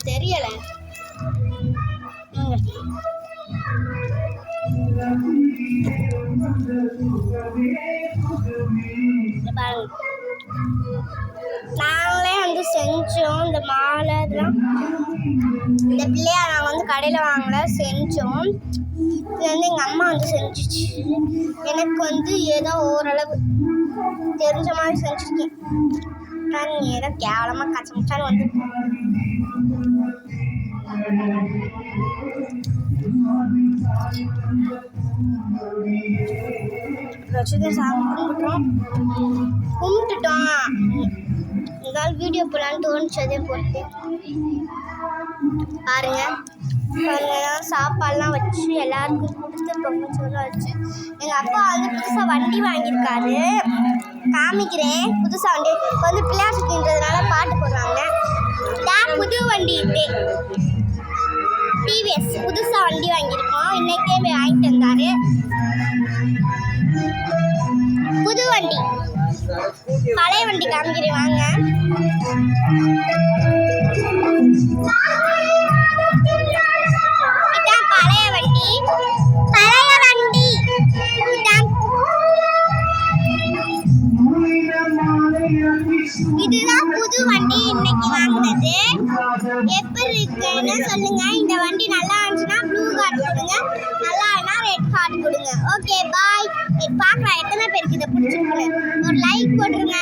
தெரியல. நாங்களே வந்து செஞ்சோம். இந்த மாலை இதெல்லாம் இந்த பிள்ளையார் நாங்கள் வந்து கடையில் வாங்கல, செஞ்சோம். இது வந்து எங்கள் அம்மா வந்து செஞ்சிச்சு. எனக்கு வந்து ஏதோ ஓரளவு தெரிஞ்ச மாதிரி செஞ்சுருக்கேன். ஆனால் ஏதோ கேவலமாக கச்சமுச்சான்னு வந்து கும்பிட்டுட்டோம். இருந்தாலும் வீடியோ போடலான்னு தோணுச்சு, அதே போட்டு பாருங்க. சாப்பாடுலாம் வச்சு எல்லாருக்கும் கொடுத்து பொங்கல் சொல்ல வச்சு எங்கள் அப்பா வந்து புதுசாக வண்டி வாங்கியிருக்காரு. காமிக்கிறேன். புதுசாக வண்டி வந்து பிள்ளையார் சுத்தின்றதுனால பாட்டு போடுறாங்க. புது வண்டி இது டிவிஎஸ் புதுசாக வண்டி வாங்கியிருக்கோம். இன்னைக்கே வாங்கிட்டு வந்தாரு புது வண்டி. பழைய வண்டி காமிக்கிறேன் வாங்க. இதான் பழைய வண்டி. இதுதான் புது வண்டி இன்னைக்கு வாங்கினது. எப்படி இருக்குன்னு சொல்லுங்க. இந்த வண்டி நல்லா இருந்துச்சுன்னா ப்ளூ கார்டு கொடுங்க, நல்லா இருந்தா ரெட் கார்டு கொடுங்க. Okay bye. பார்க்கலாம் எத்தனை பேருக்கு இதை பிடிச்சிருக்குன்னு. ஒரு லைக் போட்டுருங்க.